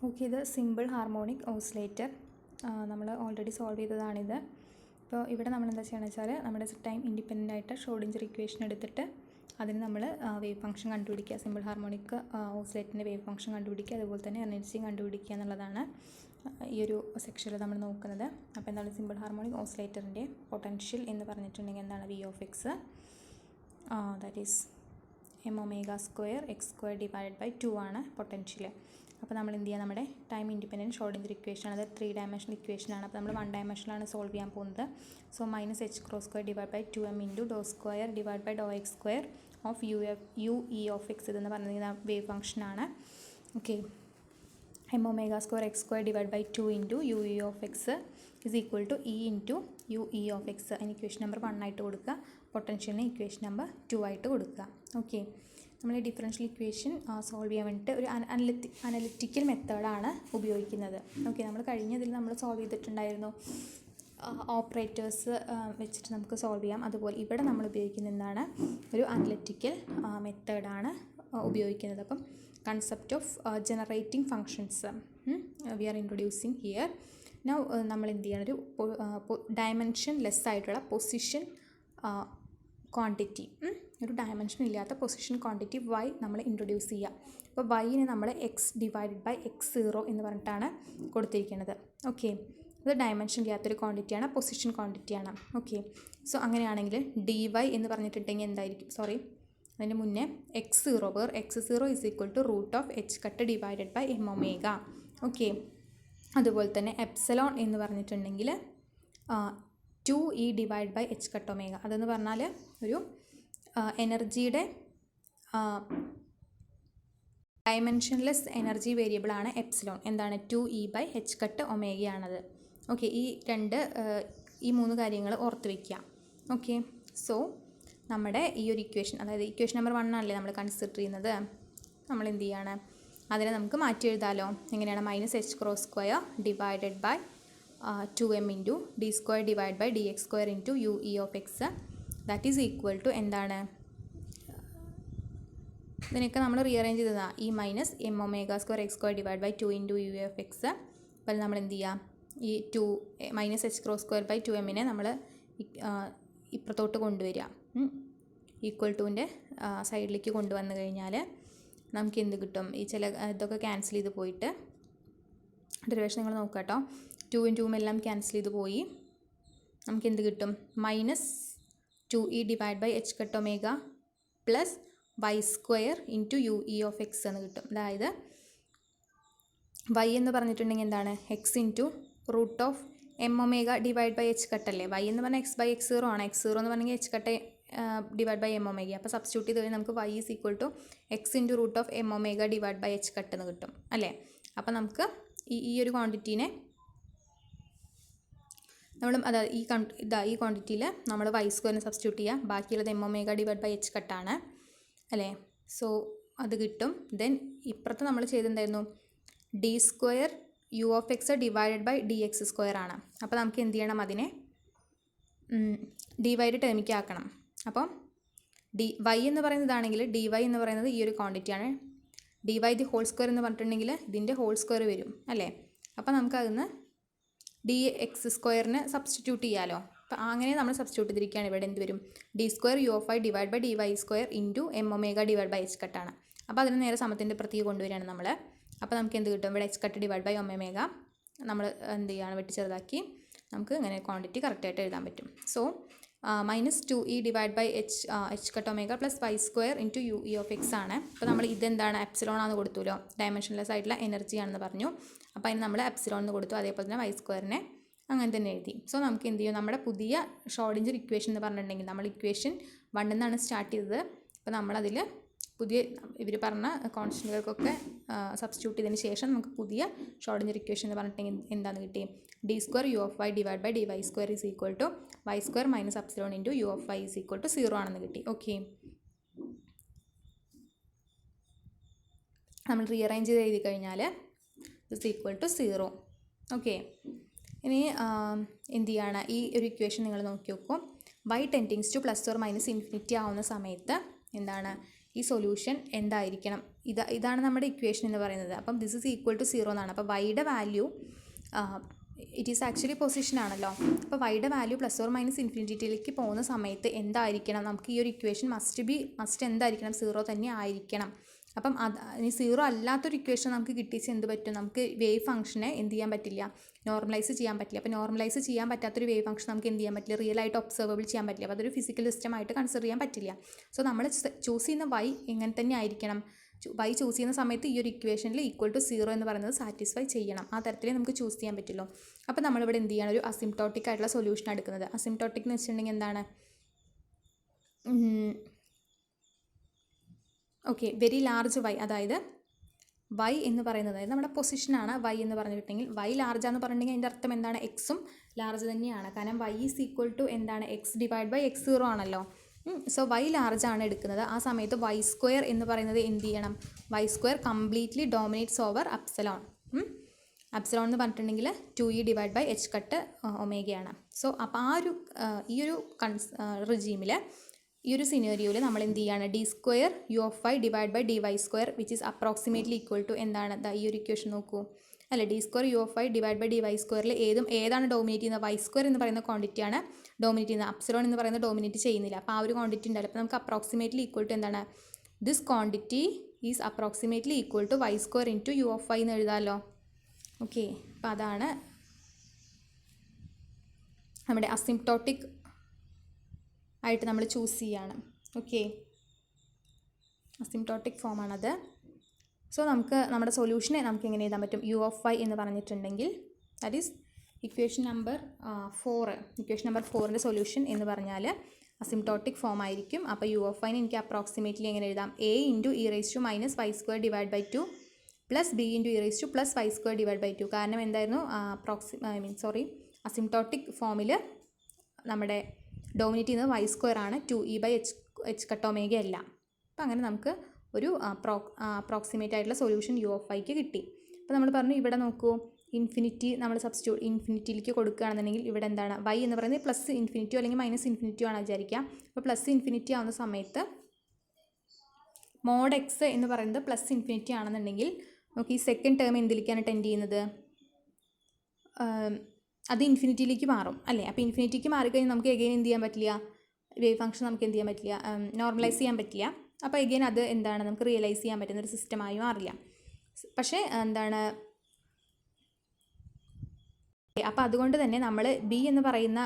Okay, ഇത് simple harmonic oscillator നമ്മൾ already solve ചെയ്തതാണിത്. അപ്പോൾ ഇവിടെ നമ്മൾ എന്താ ചെയ്യണമെന്ന് വെച്ചാൽ നമ്മുടെ ടൈം ഇൻഡിപെൻഡൻ്റ് ആയിട്ട് ഷ്രോഡിഞ്ചർ ഇക്വേഷൻ എടുത്തിട്ട് അതിന് നമ്മൾ വേവ് ഫംഗ്ഷൻ കണ്ടുപിടിക്കുക. സിമ്പിൾ ഹാർമോണിക് ഓസിലേറ്ററിൻ്റെ വേവ് ഫംഗ്ഷൻ കണ്ടുപിടിക്കുക, അതുപോലെ തന്നെ എനർജിയും കണ്ടുപിടിക്കുക എന്നുള്ളതാണ് ഈ ഒരു സെക്ഷനിൽ നമ്മൾ നോക്കുന്നത്. അപ്പോൾ എന്താണ് സിമ്പിൾ ഹാർമോണിക് ഓസിലേറ്ററിൻ്റെ പൊട്ടൻഷ്യൽ എന്ന് പറഞ്ഞിട്ടുണ്ടെങ്കിൽ എന്താണ് v of x, that is m⍵² x² divided by 2 ആണ് പൊട്ടൻഷ്യൽ. അപ്പോൾ നമ്മൾ എന്ത് ചെയ്യുക, നമ്മുടെ ടൈം ഇൻഡിപെൻഡൻറ്റ് ഷ്രോഡിഞ്ചർ ഇക്വേഷൻ, അത് 3 ഡയമെൻഷണൽ ഇക്വേഷനാണ്. അപ്പോൾ നമ്മൾ 1 ഡയമെൻഷനിലാണ് സോൾവ് ചെയ്യാൻ പോകുന്നത്. So -h² divide by 2m into ∂² divide by ∂x² of u e of x ഇതെന്ന് പറഞ്ഞിരിക്കുന്ന വേവ് ഫംഗ്ഷനാണ്. Okay, m⍵² x² divide by 2 into u e of X is equal to e into u e of x. അതിന് equation number 1 ആയിട്ട് കൊടുക്കുക, പൊട്ടൻഷ്യലിന് equation number 2 ആയിട്ട് കൊടുക്കുക. Okay, നമ്മൾ ഈ ഡിഫറൻഷ്യൽ ഇക്വേഷൻ സോൾവ് ചെയ്യാൻ വേണ്ടിയിട്ട് ഒരു അനലിറ്റിക്കൽ മെത്തേഡാണ് ഉപയോഗിക്കുന്നത്. ഓക്കെ, നമ്മൾ കഴിഞ്ഞതിൽ നമ്മൾ സോൾവ് ചെയ്തിട്ടുണ്ടായിരുന്നു ഓപ്പറേറ്റേഴ്സ് വെച്ചിട്ട് നമുക്ക് സോൾവ് ചെയ്യാം. അതുപോലെ ഇവിടെ നമ്മൾ ഉപയോഗിക്കുന്ന എന്താണ്, ഒരു അനലിറ്റിക്കൽ മെത്തേഡാണ് ഉപയോഗിക്കുന്നത്. അപ്പം concept of generating functions we are introducing here. Now നമ്മൾ എന്ത് ചെയ്യണം, ഒരു ഡയമെൻഷൻ ലെസ് ആയിട്ടുള്ള പൊസിഷൻ ക്വാണ്ടിറ്റി, ഒരു ഡയമെൻഷൻ ഇല്ലാത്ത പൊസിഷൻ ക്വാണ്ടിറ്റി y നമ്മൾ ഇൻട്രൊഡ്യൂസ് ചെയ്യുക. അപ്പോൾ yനെ നമ്മൾ x ഡിവൈഡഡ് ബൈ x0 എന്ന് പറഞ്ഞിട്ടാണ് കൊടുത്തിരിക്കുന്നത്. ഓക്കെ, ഇത് ഡയമെൻഷൻ ഇല്ലാത്തൊരു ക്വാണ്ടിറ്റിയാണ്, പൊസിഷൻ ക്വാണ്ടിറ്റിയാണ്. ഓക്കെ, സോ അങ്ങനെയാണെങ്കിൽ dy എന്ന് പറഞ്ഞിട്ടുണ്ടെങ്കിൽ എന്തായിരിക്കും, സോറി അതിന് മുന്നേ x0 where x0 is equal to root of h cut divided by m⍵. Okay, അതുപോലെ തന്നെ എപ്സിലോൺ എന്ന് പറഞ്ഞിട്ടുണ്ടെങ്കിൽ 2e divide by h cut omega. അതെന്ന് പറഞ്ഞാൽ ഒരു എനർജിയുടെ ഡയമെൻഷൻലെസ് എനർജി വേരിയബിളാണ് എപ്സിലോൺ. എന്താണ്, 2e ബൈ h കട്ട് ഒമേഗയാണത്. ഓക്കെ, ഈ 3 കാര്യങ്ങൾ ഓർത്ത് വയ്ക്കുക. ഓക്കെ, സോ നമ്മുടെ ഈ ഒരു ഇക്വേഷൻ, അതായത് ഇക്വേഷൻ നമ്പർ 1 ആണല്ലേ നമ്മൾ കൺസിഡർ ചെയ്യുന്നത്, നമ്മൾ എന്ത് ചെയ്യാണ്, അതിനെ നമുക്ക് മാറ്റി എഴുതാമല്ലോ. എങ്ങനെയാണ്, -h² divided by 2m into d² divide by dx² into u e of x that is equal to എന്താണ്, ഇതിനൊക്കെ നമ്മൾ റീഅറേഞ്ച് ചെയ്തതാണ്, ഈ -m⍵² x² divide by 2 into u e of x. അപ്പോൾ നമ്മൾ എന്ത് ചെയ്യുക, ഈ -h² ബൈ 2m നമ്മൾ ഇപ്പുറത്തോട്ട് കൊണ്ടുവരിക, ഈക്വൽ ടുവിൻ്റെ സൈഡിലേക്ക് കൊണ്ടുവന്ന് കഴിഞ്ഞാൽ നമുക്ക് എന്ത് കിട്ടും, ഈ ചില ഇതൊക്കെ ക്യാൻസൽ ചെയ്ത് പോയിട്ട് ഡെറിവേഷൻ നിങ്ങൾ നോക്കുക കേട്ടോ, 2ഉം 2ഉം എല്ലാം ക്യാൻസൽ ചെയ്ത് പോയി നമുക്ക് എന്ത് കിട്ടും, -2e divide by h cut omega plus y² into u e of X എന്ന് കിട്ടും. അതായത് y എന്ന് പറഞ്ഞിട്ടുണ്ടെങ്കിൽ എന്താണ്, x into root of m⍵ divide by h കട്ടല്ലേ. y എന്ന് പറഞ്ഞാൽ x ബൈ x0 ആണ്, x0 എന്ന് പറഞ്ഞെങ്കിൽ h cut divide by m⍵. അപ്പോൾ സബ്സ്റ്റിറ്റ്യൂട്ട് ചെയ്ത് കഴിഞ്ഞാൽ നമുക്ക് y is equal to x into root of m⍵ divide by h cut എന്ന് കിട്ടും അല്ലേ. അപ്പോൾ നമുക്ക് ഈ ഒരു ക്വാണ്ടിറ്റീനെ നമ്മൾ അതായത് ഈ ക്വാണ്ടിറ്റിയിൽ നമ്മൾ y² സബ്സ്റ്റിറ്റ്യൂട്ട് ചെയ്യുക, ബാക്കിയുള്ളത് m⍵ ഡിവൈഡ് ബൈ h കട്ടാണ് അല്ലേ. സോ അത് കിട്ടും. ദെൻ ഇപ്പുറത്ത് നമ്മൾ ചെയ്തിട്ടുണ്ടായിരുന്നു d² u of x divided by dx² ആണ്. അപ്പോൾ നമുക്ക് എന്ത് ചെയ്യണം, അതിനെ dy ടേമിലേക്ക് ആക്കണം. അപ്പം y എന്ന് പറയുന്നതാണെങ്കിൽ dy എന്ന് പറയുന്നത് ഈ ഒരു ക്വാണ്ടിറ്റിയാണ്, dy ദി ഹോൾ സ്ക്വയർ എന്ന് പറഞ്ഞിട്ടുണ്ടെങ്കിൽ ഇതിൻ്റെ ഹോൾ സ്ക്വയർ വരും അല്ലേ. അപ്പോൾ നമുക്കതിന്ന് dx² സബ്സ്റ്റിറ്റ്യൂട്ട് ചെയ്യാമല്ലോ. അപ്പോൾ അങ്ങനെ നമ്മൾ സബ്സ്റ്റിറ്റ്യൂട്ട് ചെയ്തിരിക്കുകയാണ്. ഇവിടെ എന്ത് വരും, d² u of y divide by dy² into m⍵ divide by h കട്ടാണ്. അപ്പോൾ അതിന് നേരെ സമത്തിൻ്റെ പ്രത്യേകം കൊണ്ടുവരികയാണ് നമ്മൾ. അപ്പോൾ നമുക്ക് എന്ത് കിട്ടും, ഇവിടെ h cut divide by omega നമ്മൾ എന്ത് ചെയ്യുകയാണ്, വെട്ടി ചെറുതാക്കി നമുക്ക് ഇങ്ങനെ ക്വാണ്ടിറ്റി കറക്റ്റായിട്ട് എഴുതാൻ പറ്റും. So -2e divide by h cut omega plus y² into u e of X ആണ്. അപ്പോൾ നമ്മൾ ഇതെന്താണ്, എപ്സിലോൺ ആണെന്ന് കൊടുത്തുല്ലോ, ഡയമെൻഷൻലെസ് ആയിട്ടുള്ള എനർജി ആണെന്ന് പറഞ്ഞു. അപ്പോൾ അതിന് നമ്മൾ എപ്സിലോൺ എന്ന് കൊടുത്തു, അതേപോലെ തന്നെ y² അങ്ങനെ തന്നെ എഴുതി. സോ നമുക്ക് എന്ത് ചെയ്യും, നമ്മുടെ പുതിയ ഷ്രോഡിഞ്ചർ ഇക്വേഷൻ എന്ന് പറഞ്ഞിട്ടുണ്ടെങ്കിൽ നമ്മൾ ഇക്വേഷൻ 1 എന്നാണ് സ്റ്റാർട്ട് ചെയ്തത്. അപ്പോൾ നമ്മളതിൽ പുതിയ ഇവർ പറഞ്ഞ കോൺസ്റ്റൻറ്റുകൾക്കൊക്കെ സബ്സ്റ്റിറ്റ്യൂട്ട് ചെയ്തതിന് ശേഷം നമുക്ക് പുതിയ ഷ്രോഡിഞ്ചർ ഇക്വേഷൻ എന്ന് പറഞ്ഞിട്ടുണ്ടെങ്കിൽ എന്താണെന്ന് കിട്ടി, d² u of y divide by dy² is equal to y² minus epsilon into u of y is equal to 0 ആണെന്ന് കിട്ടി. ഓക്കെ, നമ്മൾ റീഅറേഞ്ച് ചെയ്ത് എഴുതി കഴിഞ്ഞാൽ ഇസ് ഈക്വൽ ടു 0. ഓക്കെ, ഇനി എന്ത് ചെയ്യാണ്, ഈ ഒരു ഇക്വേഷൻ നിങ്ങൾ നോക്കി നോക്കും, y tendings to +or - infinity ആവുന്ന സമയത്ത് എന്താണ്, ഈ സൊല്യൂഷൻ എന്തായിരിക്കണം, ഇതാണ് നമ്മുടെ ഇക്വേഷൻ എന്ന് പറയുന്നത്. അപ്പം ദിസ് ഈസ് ഈക്വൽ ടു 0 എന്നാണ്. അപ്പോൾ വൈയുടെ value it is actually position ആണല്ലോ. അപ്പോൾ വൈയുടെ വാല്യൂ ±ഇൻഫിനിറ്റിയിലേക്ക് പോകുന്ന സമയത്ത് എന്തായിരിക്കണം, നമുക്ക് ഈ ഒരു ഇക്വേഷൻ മസ്റ്റ് എന്തായിരിക്കണം, 0 തന്നെ ആയിരിക്കണം. അപ്പം ഇനി 0 അല്ലാത്തൊരു ഇക്വേഷൻ നമുക്ക് കിട്ടിച്ച് എന്ത് പറ്റും, നമുക്ക് വേവ് ഫംഗ്ഷനെ എന്ത് ചെയ്യാൻ പറ്റില്ല, നോർമലൈസ് ചെയ്യാൻ പറ്റില്ല. അപ്പോൾ നോർമലൈസ് ചെയ്യാൻ പറ്റാത്തൊരു വേവ് ഫംഗ്ഷൻ നമുക്ക് എന്ത് ചെയ്യാൻ പറ്റില്ല, റിയൽ ആയിട്ട് ഒബ്സർവബിൾ ചെയ്യാൻ പറ്റില്ല. അപ്പോൾ അതൊരു ഫിസിക്കൽ സിസ്റ്റം ആയിട്ട് കൺസിഡർ ചെയ്യാൻ പറ്റില്ല. സോ നമ്മൾ ചൂസ് ചെയ്യുന്ന വൈ എങ്ങനെ തന്നെ ആയിരിക്കണം, വൈ ചൂസ് ചെയ്യുന്ന സമയത്ത് ഈ ഒരു ഇക്വേഷനിൽ ഈക്വൽ ടു 0 എന്ന് പറയുന്നത് സാറ്റിസ്ഫൈ ചെയ്യണം. ആ തരത്തിലേ നമുക്ക് ചൂസ് ചെയ്യാൻ പറ്റുള്ളൂ. അപ്പോൾ നമ്മളിവിടെ എന്ത് ചെയ്യണം, ഒരു അസിംപ്റ്റോട്ടിക് ആയിട്ടുള്ള സൊല്യൂഷൻ എടുക്കുന്നത്. അസിംപ്റ്റോട്ടിക് എന്ന് വെച്ചിട്ടുണ്ടെങ്കിൽ എന്താണ്, ഓക്കെ, വെരി ലാർജ് വൈ, അതായത് വൈ എന്ന് പറയുന്നത് അതായത് നമ്മുടെ പൊസിഷനാണ് വൈ എന്ന് പറഞ്ഞിട്ടുണ്ടെങ്കിൽ വൈ ലാർജാന്ന് പറഞ്ഞിട്ടുണ്ടെങ്കിൽ അതിൻ്റെ അർത്ഥം എന്താണ്, എക്സും ലാർജ് തന്നെയാണ്. കാരണം വൈ ഈസ് ഈക്വൽ ടു എന്താണ്, x/x0 ആണല്ലോ. സോ വൈ ലാർജ് ആണ് എടുക്കുന്നത്. ആ സമയത്ത് വൈ സ്ക്വയർ എന്ന് പറയുന്നത് എന്ത് ചെയ്യണം, y square completely dominates over epsilon. Epsilon എന്ന് പറഞ്ഞിട്ടുണ്ടെങ്കിൽ 2e/h കട്ട് ഒമേഗയാണ്. സോ അപ്പോൾ ഈ ഒരു റിജീമിൽ ഈ ഒരു സിനേറിയോയിൽ നമ്മൾ എന്ത് ചെയ്യുകയാണ്, d²u(y)/dy² which is approximately equal to എന്താണ്, ഈ ഒരു ഇക്വേഷൻ നോക്കൂ അല്ലേ, d²u(y)/dy²ൽ ഏതാണ് ഡോമിനേറ്റ് ചെയ്യുന്നത്, y² എന്ന് പറയുന്ന ക്വാണ്ടിറ്റിയാണ് ഡോമിനേറ്റ് ചെയ്യുന്നത്. അപ്സിലോൺ എന്ന് പറയുന്നത് ഡോമിനേറ്റ് ചെയ്യുന്നില്ല. അപ്പോൾ ആ ഒരു ക്വാണ്ടിറ്റി ഉണ്ടാവില്ല. അപ്പോൾ നമുക്ക് അപ്രോക്സിമേറ്റ്ലി ഈക്വൽ ടു എന്താണ്, this quantity is approximately equal to y² × u(y) എന്ന് എഴുതാമല്ലോ. ഓക്കെ, അപ്പോൾ അതാണ് നമ്മുടെ അസിംപ്റ്റോട്ടിക് ആയിട്ട് നമ്മൾ ചൂസ് ചെയ്യാണ്. Okay, asymptotic ഫോമാണത്. സോ നമുക്ക് നമ്മുടെ സൊല്യൂഷനെ നമുക്ക് എങ്ങനെ എഴുതാൻ പറ്റും, u(y) എന്ന് പറഞ്ഞിട്ടുണ്ടെങ്കിൽ that is equation number 4. Equation number 4ൻ്റെ സൊല്യൂഷൻ എന്ന് പറഞ്ഞാൽ അസിംപ്റ്റോട്ടിക് ഫോം ആയിരിക്കും. അപ്പോൾ u(y)നെ എനിക്ക് അപ്രോക്സിമേറ്റ്ലി എങ്ങനെ എഴുതാം, a × e⁻² plus b × e+y²/2. കാരണം എന്തായിരുന്നു, അസിംപ്റ്റോട്ടിക് ഫോമിൽ നമ്മുടെ ഡോമിനേറ്റ് ചെയ്യുന്നത് y² ആണ്, 2e/h കട്ട് ഒമേഗ അല്ല. അപ്പോൾ അങ്ങനെ നമുക്ക് ഒരു അപ്രോക്സിമേറ്റ് ആയിട്ടുള്ള സൊല്യൂഷൻ u(y)ക്ക് കിട്ടി. അപ്പോൾ നമ്മൾ പറഞ്ഞു, ഇവിടെ നോക്കൂ, ഇൻഫിനിറ്റി നമ്മൾ സബ്സ്റ്റിറ്റ്യൂട്ട് ഇൻഫിനിറ്റിയിലേക്ക് കൊടുക്കുകയാണെന്നുണ്ടെങ്കിൽ ഇവിടെ എന്താണ്, y എന്ന് പറയുന്നത് +∞ അല്ലെങ്കിൽ -∞ ആണ് വിചാരിക്കുക. അപ്പോൾ +∞ ആവുന്ന സമയത്ത് mod x എന്ന് പറയുന്നത് +∞ ആണെന്നുണ്ടെങ്കിൽ നമുക്ക് ഈ സെക്കൻഡ് ടേം എന്തിലേക്കാണ് ടെൻഡ് ചെയ്യുന്നത്, അത് ഇൻഫിനിറ്റിയിലേക്ക് മാറും അല്ലേ. അപ്പോൾ ഇൻഫിനിറ്റിക്ക് മാറിക്കഴിഞ്ഞാൽ നമുക്ക് എഗെയിൻ എന്ത് ചെയ്യാൻ പറ്റില്ല, വേവ് ഫംഗ്ഷൻ നമുക്ക് എന്ത് ചെയ്യാൻ പറ്റില്ല, നോർമലൈസ് ചെയ്യാൻ പറ്റില്ല. അപ്പോൾ എഗെയിൻ അത് എന്താണ്, നമുക്ക് റിയലൈസ് ചെയ്യാൻ പറ്റുന്ന ഒരു സിസ്റ്റമായി മാറില്ല. പക്ഷേ എന്താണ്, അപ്പോൾ അതുകൊണ്ട് തന്നെ നമ്മൾ ബി എന്ന് പറയുന്ന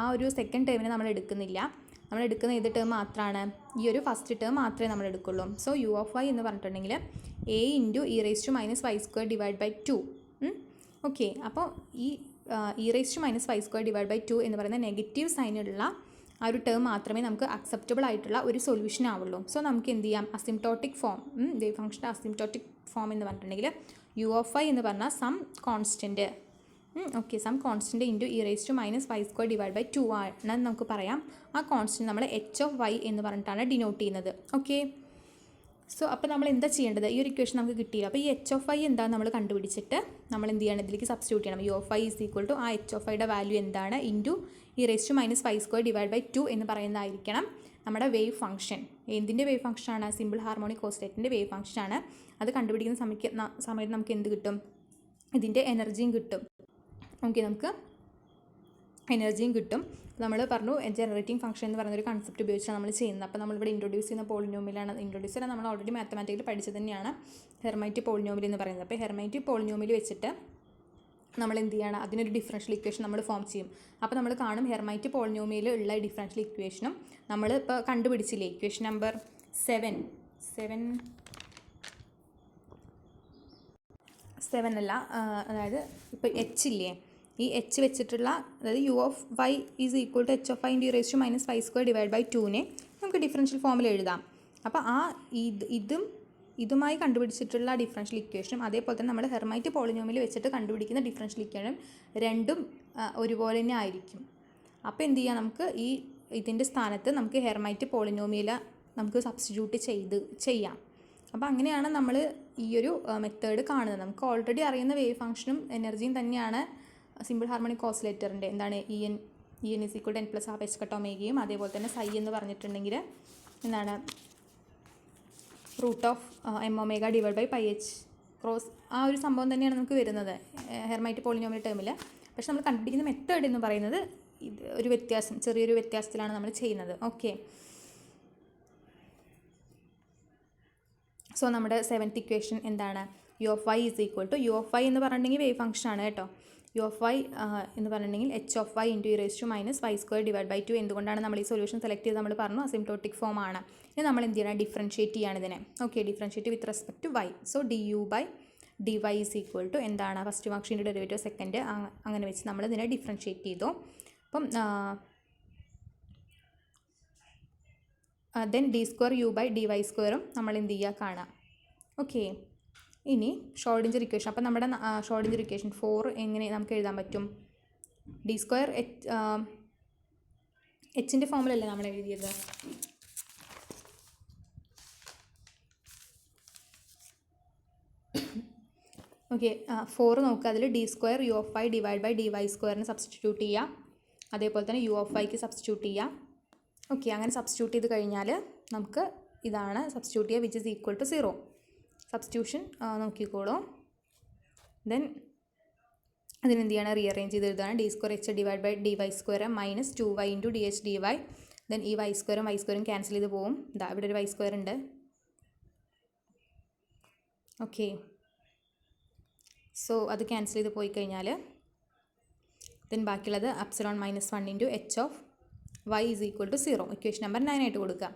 ആ ഒരു സെക്കൻഡ് ടേമിനെ നമ്മൾ എടുക്കുന്നില്ല. നമ്മൾ എടുക്കുന്ന ഏത് ടേം മാത്രമാണ്, ഈ ഒരു ഫസ്റ്റ് ടേം മാത്രമേ നമ്മൾ എടുക്കുള്ളൂ. സോ u(y) എന്ന് പറഞ്ഞിട്ടുണ്ടെങ്കിൽ a × e⁻²/2. ഓക്കെ, അപ്പോൾ ഈ e⁻²/2 എന്ന് പറയുന്ന നെഗറ്റീവ് സൈനുള്ള ആ ഒരു ടേം മാത്രമേ നമുക്ക് അക്സെപ്റ്റബിൾ ആയിട്ടുള്ള ഒരു സൊല്യൂഷൻ ആവുള്ളൂ. സോ നമുക്ക് എന്ത് ചെയ്യാം, അസിംപ്റ്റോട്ടിക് ഫോം, വേവ് ഫംഗ്ഷൻ്റെ അസിംപ്റ്റോട്ടിക് ഫോം എന്ന് പറഞ്ഞിട്ടുണ്ടെങ്കിൽ u(y) എന്ന് പറഞ്ഞാൽ some constant, okay, some constant × e⁻²/2 ആണെന്ന് നമുക്ക് പറയാം. ആ കോൺസ്റ്റൻറ്റ് നമ്മൾ h(y) എന്ന് പറഞ്ഞിട്ടാണ് ഡിനോട്ട് ചെയ്യുന്നത്. ഓക്കെ, സോ അപ്പോൾ നമ്മൾ എന്താ ചെയ്യേണ്ടത്, ഈ ഒരു ഇക്വേഷൻ നമുക്ക് കിട്ടിയില്ല. അപ്പോൾ ഈ h(y) എന്താണെന്ന് നമ്മൾ കണ്ടുപിടിച്ചിട്ട് നമ്മൾ എന്ത് ചെയ്യണം, ഇതിലേക്ക് സബ്സ്റ്റിറ്റ്യൂട്ട് ചെയ്യണം. u(y) ഈസ് ഈക്വൽ ടു ആ h(y)യുടെ വാല്യൂ എന്താണ് e⁻²/2 എന്ന് പറയുന്നതായിരിക്കണം നമ്മുടെ വേവ് ഫംഗ്ഷൻ. എന്തിൻ്റെ വേവ് ഫംഗ്ഷനാണ്, സിമ്പിൾ ഹാർമോണിക് ഓസിലേറ്ററിൻ്റെ വേവ് ഫംഗ്ഷനാണ്. അത് കണ്ടുപിടിക്കുന്ന സമയത്ത് നമുക്ക് എന്ത് കിട്ടും, ഇതിൻ്റെ എനർജിയും കിട്ടും. ഓക്കെ, നമുക്ക് എനർജിയും കിട്ടും. നമ്മൾ പറഞ്ഞു ജനറേറ്റിംഗ് ഫംഗ്ഷൻ എന്ന് പറയുന്നൊരു കൺസെപ്റ്റ് ഉപയോഗിച്ചാണ് നമ്മൾ ചെയ്യുന്നത്. അപ്പോൾ നമ്മളിവിടെ ഇൻട്രൊഡ്യൂസ് ചെയ്യുന്ന പോളിനോമിയലാണ്. ഇൻട്രൊഡ്യൂസ് ചെയ്യാൻ നമ്മൾ ഓൾറെഡി മാത്തമാറ്റിക്കൽ പഠിച്ചത് തന്നെയാണ് ഹെർമൈറ്റ് പോളിനോമിയൽ എന്ന് പറയുന്നത്. അപ്പോൾ ഹെർമൈറ്റ് പോളിനോമിയൽ വെച്ചിട്ട് നമ്മൾ എന്ത് ചെയ്യണം, അതിനൊരു ഡിഫറൻഷ്യൽ ഇക്വേഷൻ നമ്മൾ ഫോം ചെയ്യും. അപ്പോൾ നമ്മൾ കാണും ഹെർമൈറ്റ് പോളിനോമിയൽ ഉള്ള ഡിഫറൻഷ്യൽ ഇക്വേഷനും നമ്മൾ ഇപ്പോൾ കണ്ടുപിടിച്ചില്ലേ, ഇക്വേഷൻ നമ്പർ 7 അല്ല, അതായത് ഇപ്പോൾ എച്ച് ഇല്ലേ, ഈ എച്ച് വെച്ചിട്ടുള്ള, അതായത് u(y) is equal to h(y) × e⁻²/2 നമുക്ക് ഡിഫറൻഷ്യൽ ഫോമിൽ എഴുതാം. അപ്പോൾ ആ ഇതുമായി കണ്ടുപിടിച്ചിട്ടുള്ള ഡിഫറൻഷ്യൽ ഇക്വേഷനും അതേപോലെ തന്നെ നമ്മൾ ഹെർമൈറ്റ് പോളിനോമിയൽ വെച്ചിട്ട് കണ്ടുപിടിക്കുന്ന ഡിഫറൻഷ്യൽ ഇക്വേഷനും രണ്ടും ഒരുപോലെ തന്നെ ആയിരിക്കും. അപ്പോൾ എന്ത് ചെയ്യാം, നമുക്ക് ഇതിൻ്റെ സ്ഥാനത്ത് നമുക്ക് ഹെർമൈറ്റ് പോളിനോമിയൽ നമുക്ക് സബ്സ്റ്റിറ്റ്യൂട്ട് ചെയ്യാം. അപ്പോൾ അങ്ങനെയാണ് നമ്മൾ ഈ ഒരു മെത്തേഡ് കാണുന്നത്. നമുക്ക് ഓൾറെഡി അറിയുന്ന വേവ് ഫംഗ്ഷനും എനർജിയും തന്നെയാണ് സിമ്പിൾ ഹാർമോണിക് ഓസിലേറ്ററിൻ്റെ എന്താണ് en = n + ½ h കട്ട് ഒമേഗയും അതേപോലെ തന്നെ psi എന്ന് പറഞ്ഞിട്ടുണ്ടെങ്കിൽ എന്താണ് root of m omega divide by pi h cross ആ ഒരു സംഭവം തന്നെയാണ് നമുക്ക് വരുന്നത് ഹെർമൈറ്റ് പോളിനോമിയൽ ടേമിൽ. പക്ഷെ നമ്മൾ കണ്ടുപിടിക്കുന്ന മെത്തേഡ് എന്ന് പറയുന്നത് ഇത് ഒരു വ്യത്യാസം, ചെറിയൊരു വ്യത്യാസത്തിലാണ് നമ്മൾ ചെയ്യുന്നത്. ഓക്കെ, സോ നമ്മുടെ 7th ഇക്വേഷൻ എന്താണ്? U of y is equal to, u of Y എന്ന് പറഞ്ഞിട്ടുണ്ടെങ്കിൽ വേവ് ഫംഗ്ഷൻ ആണ് കേട്ടോ. യു ഓഫ് വൈ എന്ന് പറഞ്ഞിട്ടുണ്ടെങ്കിൽ h of Y into E raise to minus Y square divide by 2. എന്തുകൊണ്ടാണ് നമ്മൾ ഈ സൊല്യൂഷൻ സെലക്ട് ചെയ്ത് നമ്മൾ പറഞ്ഞു അസിംപ്റ്റോട്ടിക് ഫോം ആണ്. ഇനി നമ്മൾ എന്ത് ചെയ്യണം? ഡിഫറൻഷ്യേറ്റ് ചെയ്യാണ് ഇതിനെ. Okay, differentiate with respect to y. So d u by d y is equal to എന്താണ്? ഫസ്റ്റ് ഫംഗ്ഷൻ്റെ ഡെറിവേറ്റീവ് സെക്കൻഡ്, അങ്ങനെ വെച്ച് നമ്മൾ ഇതിനെ ഡിഫറൻഷ്യേറ്റ് ചെയ്തു. അപ്പം then d square u by d y സ്ക്വയറും നമ്മൾ എന്ത് ചെയ്യുക? കാണാം. ഓക്കെ, ഇനി ഷ്രോഡിഞ്ചർ ഇക്വേഷൻ. അപ്പം നമ്മുടെ ഷ്രോഡിഞ്ചർ ഇക്വേഷൻ 4 എങ്ങനെ നമുക്ക് എഴുതാൻ പറ്റും? ഡി സ്ക്വയർ എച്ചിൻ്റെ ഫോമിലല്ലേ നമ്മൾ എഴുതിയത്? ഓക്കെ, 4 നോക്കുക. അതിൽ d square u of y divide by d y സ്ക്വയറിന് സബ്സ്റ്റിറ്റ്യൂട്ട് ചെയ്യുക. അതേപോലെ തന്നെ യു ഓഫ് വൈക്ക് സബ്സ്റ്റിറ്റ്യൂട്ട് ചെയ്യുക. ഓക്കെ, അങ്ങനെ സബ്സ്റ്റിറ്റ്യൂട്ട് ചെയ്ത് കഴിഞ്ഞാൽ നമുക്ക് ഇതാണ് സബ്സ്റ്റിറ്റ്യൂട്ട് ചെയ്യുക, which is equal to 0. Substitution നോക്കിക്കോളൂ. ദെൻ അതിനെന്ത് ചെയ്യണം? റീഅറേഞ്ച് ചെയ്ത് എഴുതുകയാണ്. D square h divide by d y square minus 2y into d h d y. Then ഈ വൈ സ്ക്വയറും ക്യാൻസൽ ചെയ്ത് പോവും. ഇതാ ഇവിടെ ഒരു വൈ സ്ക്വയർ ഉണ്ട്. ഓക്കെ, സോ അത് ക്യാൻസൽ ചെയ്ത് പോയി കഴിഞ്ഞാൽ ദെൻ ബാക്കിയുള്ളത് epsilon minus 1 into h of y is equal to 0. Equation number 9 ആയിട്ട് കൊടുക്കുക.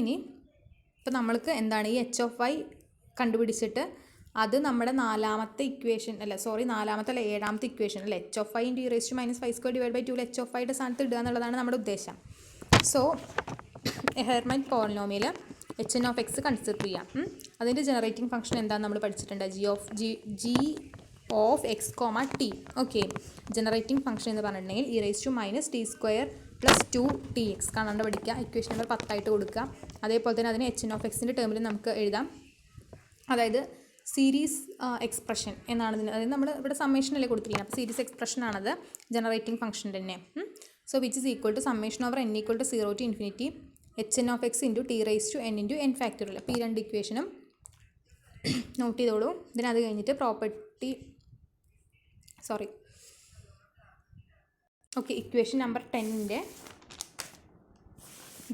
ഇനി ഇപ്പോൾ നമ്മൾക്ക് എന്താണ് ഈ എച്ച് ഓഫ് വൈ കണ്ടുപിടിച്ചിട്ട് അത് നമ്മുടെ നാലാമത്തെ ഇക്വേഷൻ നാലാമത്തെ അല്ല 7ാമത്തെ ഇക്വേഷൻ അല്ലേ, H of Y into E raise to minus Y square divide by 2 H of വൈയുടെ സ്ഥാനത്ത് ഇടുക എന്നുള്ളതാണ് നമ്മുടെ ഉദ്ദേശം. So Hermite polynomial H N of X consider ചെയ്യാം. അതിൻ്റെ ജനറേറ്റിംഗ് ഫംഗ്ഷൻ എന്താണെന്ന് നമ്മൾ പഠിച്ചിട്ടുണ്ട്, G of X comma T. Okay, generating function എന്ന് പറഞ്ഞിട്ടുണ്ടെങ്കിൽ E raise to minus T square plus 2tx കാണാണ്ട് പഠിക്കുക. ഇക്വേഷൻ നമ്പർ 10 ആയിട്ട് കൊടുക്കുക. അതേപോലെ തന്നെ അതിന് എച്ച് എൻ ഓഫ് എക്സിൻ്റെ ടേമിൽ നമുക്ക് എഴുതാം. അതായത് സീരീസ് എക്സ്പ്രഷൻ എന്നാണ് ഇതിന്, അതായത് നമ്മൾ ഇവിടെ സമ്മേഷൻ അല്ലേ കൊടുത്തിരിക്കുന്നത്, അപ്പോൾ സീരീസ് എക്സ്പ്രഷൻ ആണത് ജനറേറ്റിംഗ് ഫംഗ്ഷൻ തന്നെ. So which is equal to summation over n equal to 0 to infinity h N of X into T raise to n into n factorial. അപ്പോൾ ഈ 2 ഇക്വേഷനും നോട്ട് ചെയ്തോളൂ. ഇതിനത് കഴിഞ്ഞിട്ട് ഓക്കെ, ഇക്വേഷൻ നമ്പർ 10ൻ്റെ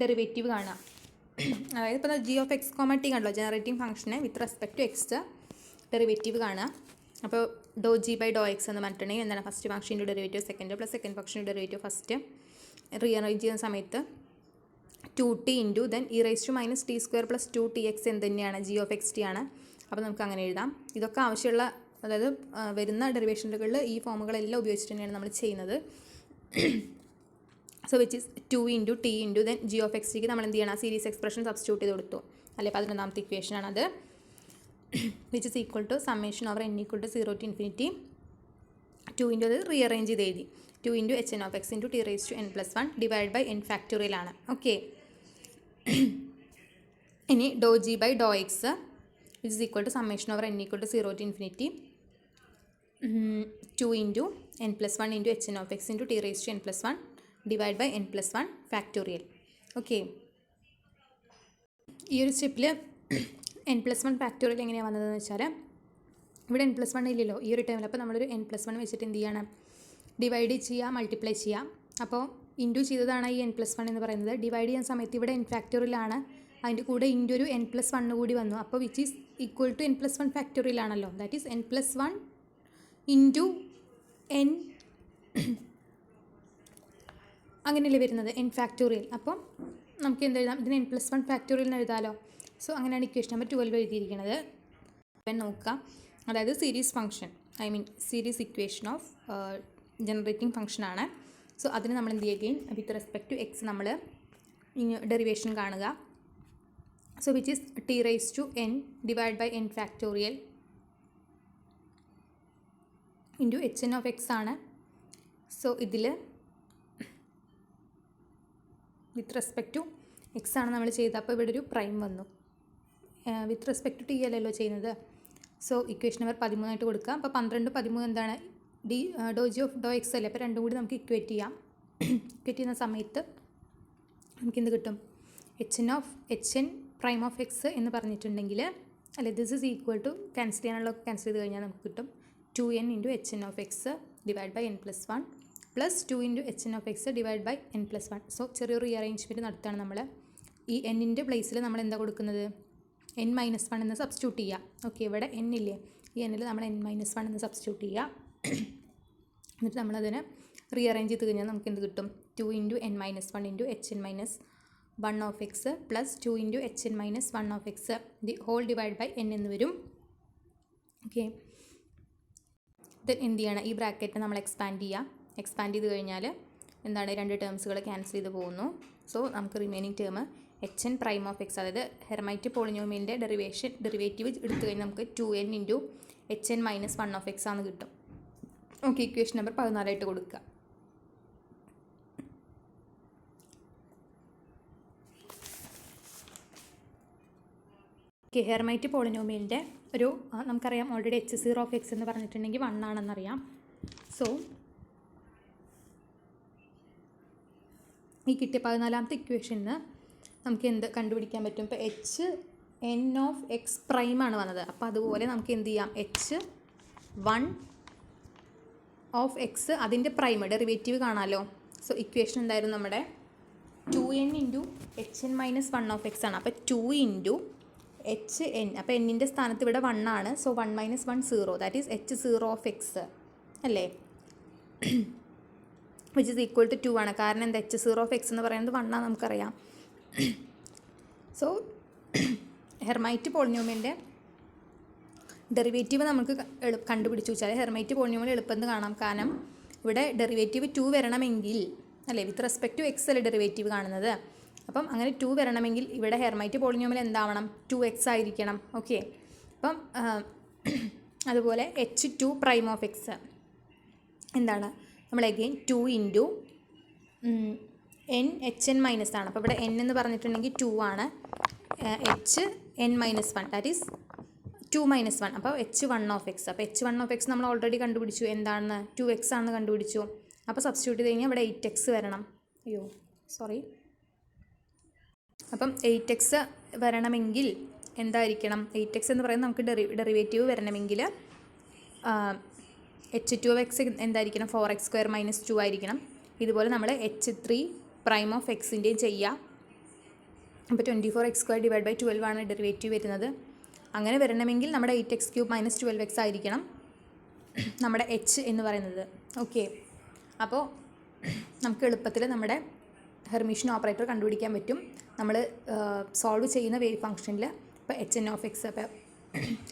derivative കാണാം. അതായത് ഇപ്പോൾ g of X comma t കണ്ടല്ലോ, ജനറേറ്റിംഗ് ഫംഗ്ഷനെ with respect to X derivative കാണുക. അപ്പോൾ do G by do X എന്ന് പറഞ്ഞിട്ടുണ്ടെങ്കിൽ എന്താണ്? ഫസ്റ്റ് ഫംഗ്ഷൻ്റെ ഡെറിവേറ്റീവ് സെക്കൻഡ് പ്ലസ് സെക്കൻഡ് ഫംഗ്ഷൻ്റെ ഡെറിവേറ്റീവ് ഫസ്റ്റ്. റീഅറേഞ്ച് ചെയ്യുന്ന സമയത്ത് 2t into then E raise to minus T square plus 2tx എന്ത് തന്നെയാണ്? ജി ഓഫ് എക്സ് ടി ആണ്. അപ്പോൾ നമുക്ക് അങ്ങനെ എഴുതാം. ഇതൊക്കെ ആവശ്യമുള്ള, അതായത് വരുന്ന ഡെറിവേഷനുകളിൽ ഈ ഫോമുകളെല്ലാം ഉപയോഗിച്ചിട്ട് തന്നെയാണ് നമ്മൾ ചെയ്യുന്നത്. So which is 2 into T into then G of X ടിക്ക് നമ്മൾ എന്ത് ചെയ്യണം? സീരീസ് എക്സ്പ്രഷൻ സബ്സ്റ്റിറ്റ്യൂട്ട് ചെയ്ത് കൊടുത്തു അല്ലെ? 11ാമത്തെ ഇക്വേഷനാണത്. Which is equal to summation over n equal to 0 to infinity 2 into അത് റീഅറേഞ്ച് ചെയ്ത് എഴുതി 2 into H N of X into T raise to n plus 1 divide by n factorial ആണ്. Okay, ഇനി do G by do X which is equal to summation over n equal to 0 to infinity 2 into n plus 1 into H N of X into T raise to n plus 1 divide by n plus 1 factorial. Okay, ഈ ഒരു സ്റ്റെപ്പിൽ n plus 1 factorial എങ്ങനെയാണ് വന്നതെന്ന് വെച്ചാൽ ഇവിടെ n plus 1 ഇല്ലല്ലോ ഈ ഒരു ടൈമിൽ. അപ്പോൾ നമ്മളൊരു n പ്ലസ് 1 വെച്ചിട്ട് എന്ത് ചെയ്യണം? ഡിവൈഡ് ചെയ്യുക, മൾട്ടിപ്ലൈ ചെയ്യാം. അപ്പോൾ ഇൻറ്റു ചെയ്തതാണ് ഈ n പ്ലസ് 1 എന്ന് പറയുന്നത്. ഡിവൈഡ് ചെയ്യുന്ന സമയത്ത് ഇവിടെ n ഫാക്ടോറിയലാണ്, അതിൻ്റെ കൂടെ ഇൻറ്റു ഒരു n പ്ലസ് 1 കൂടി വന്നു. അപ്പോൾ which is equal to n plus 1 factorial ആണല്ലോ. That is n plus 1 into n അങ്ങനെയല്ലേ വരുന്നത്, n ഫാക്ടോറിയൽ. അപ്പം നമുക്ക് എന്ത് എഴുതാം? ഇതിന് n പ്ലസ് 1 ഫാക്ടോറിയൽ എന്ന് എഴുതാമല്ലോ. സോ അങ്ങനെയാണ് ഇക്വേഷൻ നമ്പർ 12 എഴുതിയിരിക്കുന്നത്. അപ്പം നോക്കുക, അതായത് series function, series equation of generating ഫംഗ്ഷനാണ്. സോ അതിന് നമ്മൾ എന്ത് ചെയ്യുകയും വിത്ത് റെസ്പെക്ട് ടു എക്സ് നമ്മൾ ഡെറിവേഷൻ കാണുക. So which is t raise to n divide by n factorial into H N of X ആണ്. സോ ഇതിൽ വിത്ത് റെസ്പെക്ട് ടു എക്സ് ആണ് നമ്മൾ ചെയ്തത്. അപ്പോൾ ഇവിടെ ഒരു പ്രൈം വന്നു. വിത്ത് റെസ്പെക്ട് ടു ടി അല്ലല്ലോ ചെയ്യുന്നത്. സോ ഇക്വേഷൻ നമ്പർ 13 ആയിട്ട് കൊടുക്കുക. അപ്പോൾ 12 13 എന്താണ്? ഡോ ജി ഓഫ് ഡോ എക്സ് അല്ലേ. അപ്പോൾ രണ്ടും കൂടി നമുക്ക് ഇക്വേറ്റ് ചെയ്യാം. ഇക്വേറ്റ് ചെയ്യുന്ന സമയത്ത് നമുക്ക് എന്ത് കിട്ടും? H n prime of X എന്ന് പറഞ്ഞിട്ടുണ്ടെങ്കിൽ അല്ലെ this is equal to cancel ചെയ്യാനുള്ള ക്യാൻസൽ ചെയ്ത് കഴിഞ്ഞാൽ നമുക്ക് കിട്ടും 2n into H N of x divide by n plus 1 plus 2 into H N of x divide by n plus 1. So ചെറിയൊരു rearrangement നടത്തുകയാണ് നമ്മൾ. ഈ എന്നിൻ്റെ പ്ലേസിൽ നമ്മൾ എന്താ കൊടുക്കുന്നത്, n മൈനസ് 1 എന്ന് സബ്സ്റ്റിറ്റ്യൂട്ട് ചെയ്യുക. ഓക്കെ, ഇവിടെ n ഇല്ലേ, ഈ എന്നിൽ നമ്മൾ n മൈനസ് 1 എന്ന് സബ്സ്റ്റിറ്റ്യൂട്ട് ചെയ്യുക. എന്നിട്ട് നമ്മളതിനെ റീഅറേഞ്ച് ചെയ്ത് കഴിഞ്ഞാൽ നമുക്ക് എന്ത് കിട്ടും, 2 into n minus 1 into H n minus 1 of X plus 2 into H n minus 1 of x the whole divide by n എന്ന് വരും. ഓക്കെ, ദെൻ എന്ത് ചെയ്യണം, ഈ ബ്രാക്കറ്റ് നമ്മൾ എക്സ്പാൻഡ് ചെയ്യുക. എക്സ്പാൻഡ് ചെയ്ത് കഴിഞ്ഞാൽ എന്താണ്, രണ്ട് ടേംസുകൾ ക്യാൻസൽ ചെയ്ത് പോകുന്നു. സോ നമുക്ക് remaining term H n prime of X, അതായത് ഹെർമൈറ്റ് പോളിനോമിയലിൻ്റെ ഡെറിവേറ്റീവ് എടുത്തു കഴിഞ്ഞാൽ നമുക്ക് 2n into H n minus 1 of X ആണ് കിട്ടും. ഓക്കെ, ഇക്വേഷൻ നമ്പർ 14 ആയിട്ട് കൊടുക്കുക. ഓക്കെ, ഹെർമൈറ്റ് പോളിനോമിയലിൻ്റെ ഒരു നമുക്കറിയാം ഓൾറെഡി h0 ഓഫ് എക്സ് എന്ന് പറഞ്ഞിട്ടുണ്ടെങ്കിൽ 1 ആണെന്നറിയാം. സോ ഈ കിട്ടിയ 14ാമത്തെ ഇക്വേഷന് നമുക്ക് എന്ത് കണ്ടുപിടിക്കാൻ പറ്റും, ഇപ്പോൾ H N of X prime ആണ് വന്നത്. അപ്പോൾ അതുപോലെ നമുക്ക് എന്ത് ചെയ്യാം, h1 ഓഫ് എക്സ് അതിൻ്റെ പ്രൈം ഡെറിവേറ്റീവ് കാണാമല്ലോ. സോ ഇക്വേഷൻ എന്തായിരുന്നു നമ്മുടെ 2n into H n minus 1 of X ആണ്. അപ്പോൾ 2 ഇൻറ്റു എച്ച് എൻ, അപ്പോൾ എന്നിൻ്റെ സ്ഥാനത്ത് ഇവിടെ 1 ആണ്. So 1 minus 1 0, that is h0 of X അല്ലേ, വിച്ച് ഇസ് ഈക്വൽ ടു 2 ആണ്. കാരണം എന്താ, h0 ഓഫ് എക്സ് എന്ന് പറയുന്നത് 1 ആണ് നമുക്കറിയാം. സോ ഹെർമൈറ്റ് പോളിനോമിയലിൻ്റെ ഡെറിവേറ്റീവ് നമുക്ക് കണ്ടുപിടിച്ചു വെച്ചാൽ ഹെർമൈറ്റ് പോളിനോമിയൽ എളുപ്പമെന്ന് കാണാം. കാരണം ഇവിടെ ഡെറിവേറ്റീവ് 2 വരണമെങ്കിൽ അല്ലേ, വിത്ത് റെസ്പെക്ട് ടു എക്സ് അല്ലേ ഡെറിവേറ്റീവ് കാണുന്നത്. അപ്പം അങ്ങനെ 2 വരണമെങ്കിൽ ഇവിടെ ഹെർമൈറ്റ് പോളിനോമിയൽ എന്താവണം, 2x ആയിരിക്കണം. ഓക്കെ, അപ്പം അതുപോലെ h2 പ്രൈം ഓഫ് എക്സ് എന്താണ്, നമ്മൾ again 2 into n H n minus ആണ്. അപ്പോൾ ഇവിടെ n എന്ന് പറഞ്ഞിട്ടുണ്ടെങ്കിൽ 2 ആണ്, h n minus 1 that is 2 minus 1. അപ്പോൾ h1 ഓഫ് എക്സ്, അപ്പോൾ h1 ഓഫ് എക്സ് നമ്മൾ ഓൾറെഡി കണ്ടുപിടിച്ചു, എന്താണെന്ന് 2x ആണെന്ന് കണ്ടുപിടിച്ചു. അപ്പോൾ സബ്സ്റ്റിറ്റ്യൂട്ട് ചെയ്ത് കഴിഞ്ഞാൽ ഇവിടെ 8x വരണം. അപ്പം 8x വരണമെങ്കിൽ എന്തായിരിക്കണം, 8x എന്ന് പറയുന്നത് നമുക്ക് ഡെറിവേറ്റീവ് വരണമെങ്കിൽ h2 of x എന്തായിരിക്കണം, 4x² മൈനസ് 2 ആയിരിക്കണം. ഇതുപോലെ നമ്മൾ h3 പ്രൈം ഓഫ് എക്സിൻ്റെയും ചെയ്യുക. അപ്പോൾ 24x² ഡിവൈഡ് ബൈ 12 ആണ് ഡെറിവേറ്റീവ് വരുന്നത്. അങ്ങനെ വരണമെങ്കിൽ നമ്മുടെ 8x³ മൈനസ് 12x ആയിരിക്കണം നമ്മുടെ h എന്ന് പറയുന്നത്. ഓക്കെ, അപ്പോൾ നമുക്ക് എളുപ്പത്തിൽ നമ്മുടെ ഹെർമിഷ്യൻ ഓപ്പറേറ്റർ കണ്ടുപിടിക്കാൻ പറ്റും. നമ്മൾ സോൾവ് ചെയ്യുന്ന വേവ് ഫംഗ്ഷനിൽ ഇപ്പോൾ എച്ച് എൻ ഓഫ് എക്സ്, അപ്പോൾ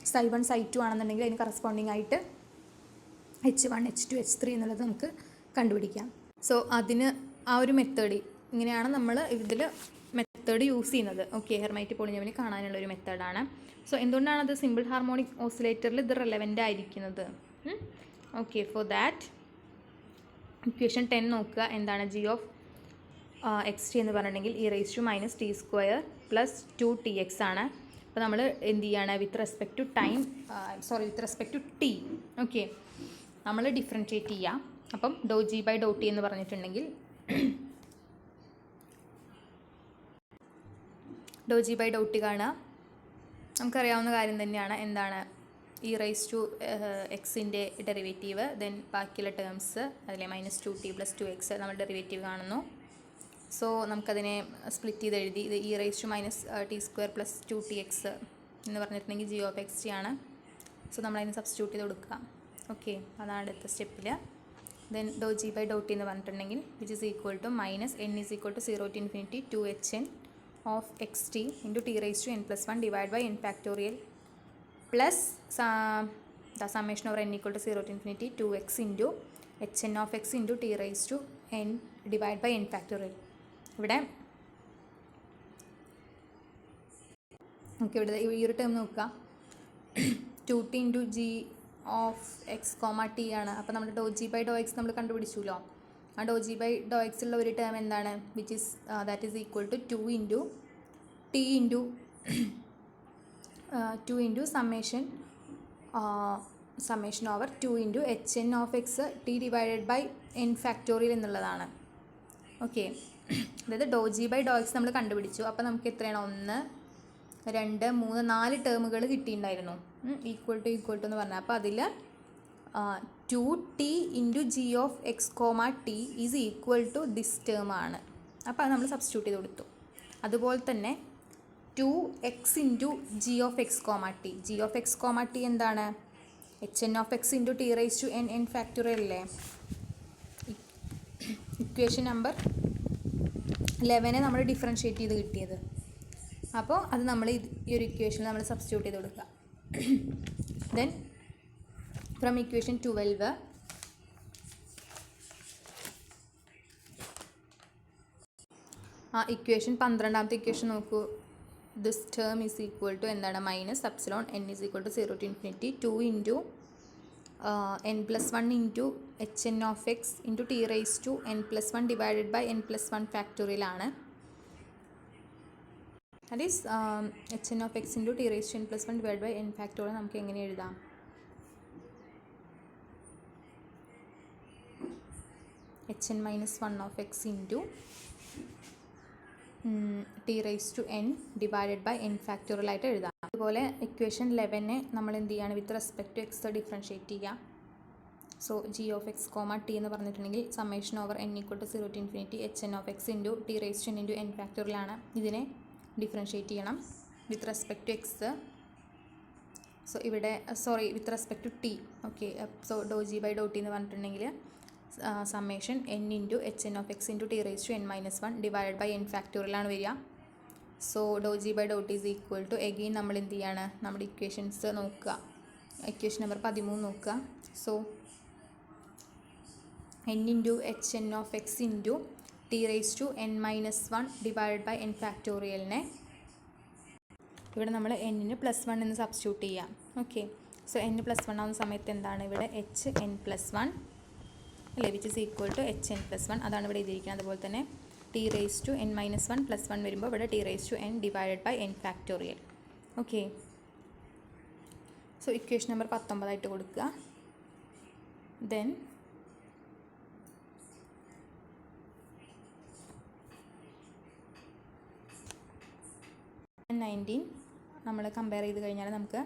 psi1 psi2 ആണെന്നുണ്ടെങ്കിൽ അതിന് കറസ്പോണ്ടിങ് ആയിട്ട് h1 h2 h3 എന്നുള്ളത് നമുക്ക് കണ്ടുപിടിക്കാം. സോ അതിന് ആ ഒരു മെത്തേഡ് ഇങ്ങനെയാണ് നമ്മൾ ഇതിൽ മെത്തേഡ് യൂസ് ചെയ്യുന്നത്. ഓക്കെ, ഹെർമൈറ്റ് പോളിനോമിയൽ കാണാനുള്ള ഒരു മെത്തേഡാണ്. സോ എന്തുകൊണ്ടാണ് അത് സിമ്പിൾ ഹാർമോണിക് ഓസിലേറ്ററിൽ ഇത് റെലവൻ്റ് ആയിരിക്കുന്നത്? ഓക്കെ, ഫോർ ദാറ്റ് ഇക്വേഷൻ 10 നോക്കുക. എന്താണ്, ജി ഓഫ് എക്സ് ടി എന്ന് പറഞ്ഞിട്ടുണ്ടെങ്കിൽ e⁻ minus T square plus 2tx ആണ്. അപ്പോൾ നമ്മൾ എന്ത് ചെയ്യാണ്, with respect to time with respect to T okay നമ്മൾ ഡിഫറൻഷ്യേറ്റ് ചെയ്യാം. അപ്പം do G by do T എന്ന് പറഞ്ഞിട്ടുണ്ടെങ്കിൽ do G by do t കാണുക, നമുക്കറിയാവുന്ന കാര്യം തന്നെയാണ്. എന്താണ്, e⁻x ഡെറിവേറ്റീവ്, ദെൻ ബാക്കിയുള്ള ടേംസ് അതിലെ മൈനസ് 2t പ്ലസ് 2x നമ്മൾ ഡെറിവേറ്റീവ് കാണുന്നു. സോ നമുക്കതിനെ സ്പ്ലിറ്റ് ചെയ്ത് എഴുതി, ഇത് e⁻ T square plus 2tx എന്ന് പറഞ്ഞിട്ടുണ്ടെങ്കിൽ ജി ഓഫ് എക്സ് ടി ആണ്. സോ നമ്മളതിനെ സബ്സ്റ്റിറ്റ്യൂട്ട് ചെയ്ത് കൊടുക്കുക. ഓക്കെ, അതാണ് അടുത്ത സ്റ്റെപ്പിൽ. Then do G by do T എന്ന് പറഞ്ഞിട്ടുണ്ടെങ്കിൽ which is equal to minus n is equal to 0 to infinity 2hn of x t into t⁻n+1 divide by n factorial plus the summation over n equal to 0 to infinity 2x into hn of X into t⁻n divide by n factorial. ഇവിടെ നമുക്ക് ഇവിടെ ഈ ഒരു term നോക്കുക, 2t into G of x t ആണ്. അപ്പോൾ നമ്മുടെ ഡോ G by do x നമ്മൾ കണ്ടുപിടിച്ചല്ലോ. ആ ഡോ ജി ബൈ ഡോ എക്സിലുള്ള ഒരു ടേം എന്താണ്, which is that is equal to 2 into T into 2 into summation over 2 into hn of x t divided by n factorial എന്നുള്ളതാണ്. Okay, അതായത് do G by do x നമ്മൾ കണ്ടുപിടിച്ചു. അപ്പോൾ നമുക്ക് എത്രയാണ്, 1 2, 3, 4 ടേമുകൾ കിട്ടിയിട്ടുണ്ടായിരുന്നു. ഈക്വൽ ടു എന്ന് പറഞ്ഞാൽ അപ്പോൾ അതിൽ 2t into G of X comma t is equal to this term ആണ്. അപ്പോൾ അത് നമ്മൾ സബ്സ്റ്റിറ്റ്യൂട്ട് ചെയ്ത് കൊടുത്തു. അതുപോലെ തന്നെ 2x into G of X comma T. G of X comma T എന്താണ്? H N of X into T raise to N N factorial അല്ലേ? ഇക്വേഷൻ നമ്പർ 11 നമ്മൾ ഡിഫറൻഷ്യേറ്റ് ചെയ്ത് കിട്ടിയത്. അപ്പോൾ അത് നമ്മൾ ഈ ഒരു ഇക്വേഷനിൽ നമ്മൾ സബ്സ്റ്റിറ്റ്യൂട്ട് ചെയ്ത് കൊടുക്കുക. ദെൻ ഫ്രം ഇക്വേഷൻ 12 ഇക്വേഷൻ 12ാമത്തെ ഇക്വേഷൻ നോക്കൂ. This term is equal to എന്താണ്? Minus epsilon N is equal to 0 to infinity 2 into n+1 into H N of X into T raise to n+1 divided by n+1 factorial ആണ്. That is H N of X into T raise to n+1 divide by n factorial നമുക്ക് എങ്ങനെ എഴുതാം? hn-1 of x into T raise to n divided by n factorial ആയിട്ട് എഴുതാം. അതുപോലെ equation 11 നമ്മൾ എന്ത് ചെയ്യാണ്? With respect to X differentiate ചെയ്യാം. So G of X comma T എന്ന് പറഞ്ഞിട്ടുണ്ടെങ്കിൽ summation over n equal to 0 to infinity H N of X into T raise to n into n factorial ആണ്. ഇതിനെ differentiate ചെയ്യണം with respect to X. So ഇവിടെ with respect to T. Okay, so do G by do T എന്ന് പറഞ്ഞിട്ടുണ്ടെങ്കിൽ summation n into H N of X into T raise to n-1 divided by n factorial ആണ് വരിക. So do G by do t is equal to again നമ്മൾ എന്ത് ചെയ്യാണ്? നമ്മുടെ equations നോക്കുക. Equation number 13 നോക്കുക. So n into H N of X into T raise to n-1 divided by n ഫാക്ടോറിയലിനെ ഇവിടെ നമ്മൾ n-ന് +1 എന്ന് സബ്സ്റ്റിറ്റ്യൂട്ട് ചെയ്യാം. ഓക്കെ, സോ n+1 ആവുന്ന സമയത്ത് എന്താണ് ഇവിടെ? hn+1 അല്ലേ, which is equal to hn+1. അതാണ് ഇവിടെ എഴുതിയിരിക്കുന്നത്. അതുപോലെ തന്നെ ടി റൈസ് ടു n-1 +1 വരുമ്പോൾ ഇവിടെ T rice to n divided by n factorial. Okay, so equation number 19 ആയിട്ട് കൊടുക്കുക. ദെൻ നമ്മൾ കമ്പയർ ചെയ്ത് കഴിഞ്ഞാൽ നമുക്ക്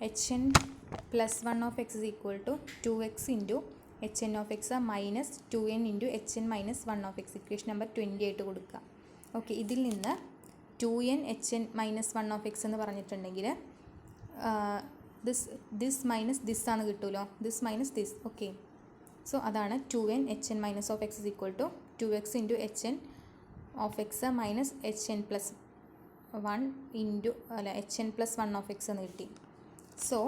hn+1 of X is equal to 2x into H N of X minus 2n into hn-1 of X equation number 20 ആയിട്ട് കൊടുക്കുക. Okay, ഇതിൽ നിന്ന് 2n hn-1 ഓഫ് എക്സ് എന്ന് പറഞ്ഞിട്ടുണ്ടെങ്കിൽ ദിസ് മൈനസ് ദിസ് ആണ് കിട്ടുമല്ലോ, this minus this. Okay, so അതാണ് 2n hn- of X is equal to 2x into hn of X minus hn+1 into hn+1 of X എന്ന് കിട്ടി. So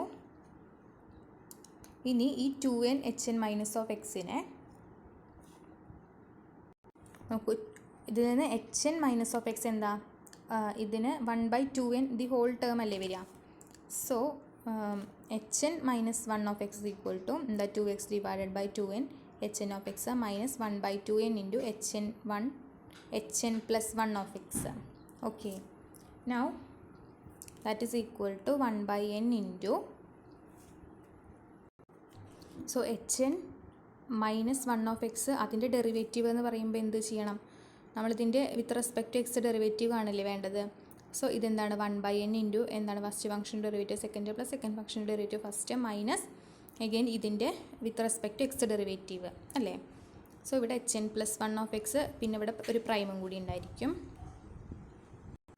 ഇനി ഈ 2n hn- of എക്സിനെ നോക്കൂ. ഇതിൽ നിന്ന് hn- ഓഫ് എക്സ് എന്താ? ഇതിന് 1/2n ദി ഹോൾ ടേം അല്ലേ വരിക. So hn-1 of X equal to എന്താ? 2x divided by 2n hn of X minus 1/2n into hn+1 of X. Okay, now that is equal to 1/n into so hn-1 of X അതിൻ്റെ derivative എന്ന് പറയുമ്പോൾ എന്ത് ചെയ്യണം? നമ്മളിതിൻ്റെ with respect to X derivative ആണല്ലേ വേണ്ടത്. So ഇതെന്താണ്? 1/n into എന്താണ്? First function derivative second plus second function derivative first minus again ഇതിൻ്റെ with respect to X derivative അല്ലേ. സോ ഇവിടെ hn+1 ഓഫ് എക്സ് പിന്നെ ഇവിടെ ഒരു പ്രൈമും കൂടി ഉണ്ടായിരിക്കും.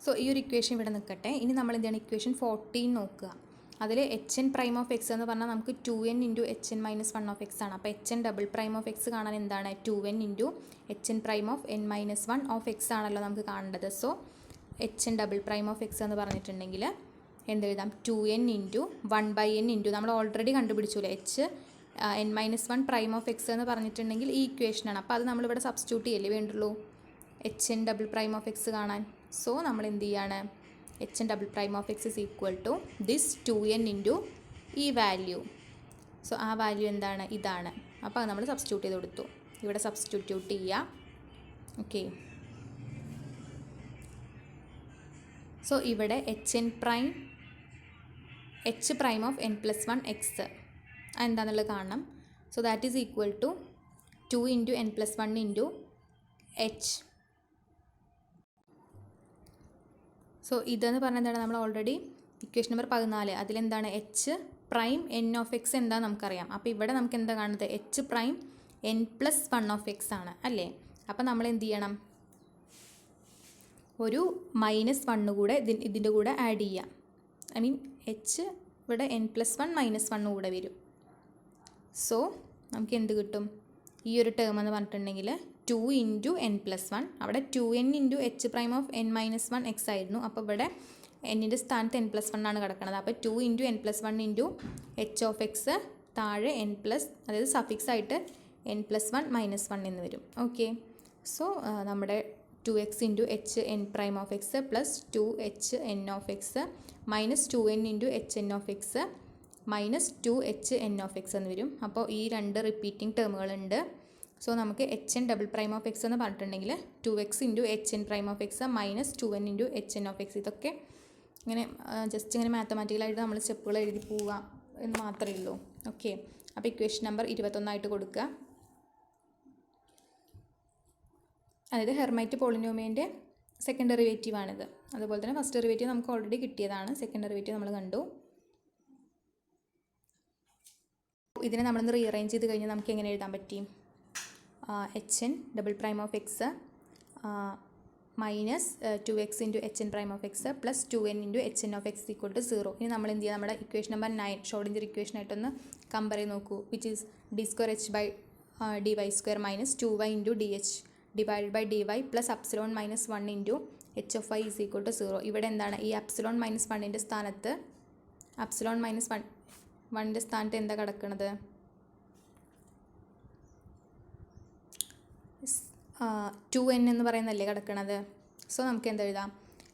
സോ ഈ ഒരു ഇക്വേഷൻ ഇവിടെ നിൽക്കട്ടെ. ഇനി നമ്മൾ എന്താണ്? ഇക്വേഷൻ 14 നോക്കുക. അതിൽ hn' ഓഫ് എക്സ് എന്ന് പറഞ്ഞാൽ നമുക്ക് 2n into hn-1 of X ആണ്. അപ്പോൾ hn" ഓഫ് എക്സ് കാണാൻ എന്താണ്? 2n into hn' of n-1 of X ആണല്ലോ നമുക്ക് കാണേണ്ടത്. സോ hn" ഓഫ് എക്സ് എന്ന് പറഞ്ഞിട്ടുണ്ടെങ്കിൽ എന്തെഴുതാം? 2n ഇൻറ്റു 1/n ഇൻറ്റു നമ്മൾ ഓൾറെഡി കണ്ടുപിടിച്ചില്ലേ hn-1 ഓഫ് എക്സ് എന്ന് പറഞ്ഞിട്ടുണ്ടെങ്കിൽ ഈ ഇക്വേഷനാണ്. അപ്പോൾ അത് നമ്മളിവിടെ സബ്സ്റ്റിറ്റ്യൂട്ട് ചെയ്യല്ലേ വേണ്ടുള്ളൂ hn" ഓഫ് എക്സ് കാണാൻ. സോ നമ്മൾ എന്ത് ചെയ്യാണ്? hn" of X is equal to this 2n into ഈ വാല്യൂ. സോ ആ വാല്യൂ എന്താണ്? ഇതാണ്. അപ്പോൾ അത് നമ്മൾ സബ്സ്റ്റിറ്റ്യൂട്ട് ചെയ്ത് കൊടുത്തു. ഇവിടെ സബ്സ്റ്റിറ്റ്യൂട്ട് ചെയ്യുക. ഓക്കെ, സോ ഇവിടെ h' ഓഫ് n+1 എക്സ് എന്താണെന്നുള്ളത് കാണണം. So that is equal to 2 into n+1 into h. So ഇതെന്ന് പറഞ്ഞാൽ എന്താണ്, നമ്മൾ ഓൾറെഡി ഇക്വേഷൻ നമ്പർ 14 അതിലെന്താണ് H prime N of X എന്താ നമുക്കറിയാം. അപ്പോൾ ഇവിടെ നമുക്ക് എന്താ കാണുന്നത്, H prime N plus 1 of X ആണ് അല്ലേ. അപ്പോൾ നമ്മൾ എന്ത് ചെയ്യണം, ഒരു -1 കൂടെ ഇതിൻ്റെ കൂടെ ആഡ് ചെയ്യാം. ഐ മീൻ എച്ച് ഇവിടെ n + 1 -1 കൂടെ വരും. സോ നമുക്ക് എന്ത് കിട്ടും, ഈ ഒരു ടേം എന്ന് പറഞ്ഞിട്ടുണ്ടെങ്കിൽ 2 × n + 1, അവിടെ 2n × h prime of n - 1 X ആയിരുന്നു. അപ്പോൾ ഇവിടെ എന്നിൻ്റെ സ്ഥാനത്ത് n + 1 ആണ് കിടക്കുന്നത്. അപ്പോൾ 2 × n + 1 × h ഓഫ് എക്സ് താഴെ n+, അതായത് സഫിക്സ് ആയിട്ട് n + 1 - 1 എന്ന് വരും. ഓക്കെ, സോ നമ്മുടെ 2x × h n prime of X plus 2h n of X minus 2n × h n of X minus 2h n of X എന്ന് വരും. അപ്പോൾ ഈ രണ്ട് റിപ്പീറ്റിംഗ് ടേമുകളുണ്ട്. സോ നമുക്ക് H N double prime of X എന്ന് പറഞ്ഞിട്ടുണ്ടെങ്കിൽ 2x × h n prime of X minus 2n × h n of X. ഇതൊക്കെ ഇങ്ങനെ ജസ്റ്റ് ഇങ്ങനെ മാത്തമാറ്റിക്കലായിട്ട് നമ്മൾ സ്റ്റെപ്പുകൾ എഴുതി പോവുക എന്ന് മാത്രമേ ഉള്ളൂ. ഓക്കെ, അപ്പോൾ ഇക്വേഷൻ നമ്പർ 21 കൊടുക്കുക. അതായത് ഹെർമൈറ്റ് പോളിനോമിയൻ്റെ സെക്കൻഡ് ഡെറിവേറ്റീവ് ആണിത്. അതുപോലെ തന്നെ ഫസ്റ്റ് ഡെറിവേറ്റീവ് നമുക്ക് ഓൾറെഡി കിട്ടിയതാണ്, സെക്കൻഡ് ഡെറിവേറ്റീവ് നമ്മൾ കണ്ടു. ഇതിനെ നമ്മളൊന്ന് റീഅറേഞ്ച് ചെയ്ത് കഴിഞ്ഞാൽ നമുക്ക് എങ്ങനെ എഴുതാൻ പറ്റി, H N double prime of X minus 2x × h n prime of X plus 2n × h n of X equal to 0. ഇനി നമ്മൾ എന്ത് ചെയ്യുക, നമ്മുടെ ഇക്വേഷൻ നമ്പർ 9 ഷ്രോഡിഞ്ചർ ഇക്വേഷനായിട്ടൊന്ന് കമ്പയർ ചെയ്ത് നോക്കൂ. Which is d²h/dy² minus 2y × dh divide by dy plus ϵ minus 1 × h of y is equal to 0. ഇവിടെ എന്താണ്, ഈ ϵ മൈനസ് 1ൻ്റെ സ്ഥാനത്ത് ϵ മൈനസ് 1ൻ്റെ സ്ഥാനത്ത് എന്താ കിടക്കുന്നത്, 2n എന്ന് പറയുന്നതല്ലേ കിടക്കണത്. സോ നമുക്ക് എന്താ എഴുതാം,